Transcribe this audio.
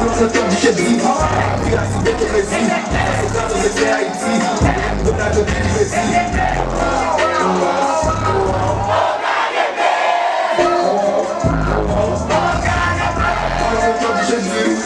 le temps du chef dit, puis la cité qui réside, c'est grâce aux effets Haïti, de la jolie qui réside. Jésus,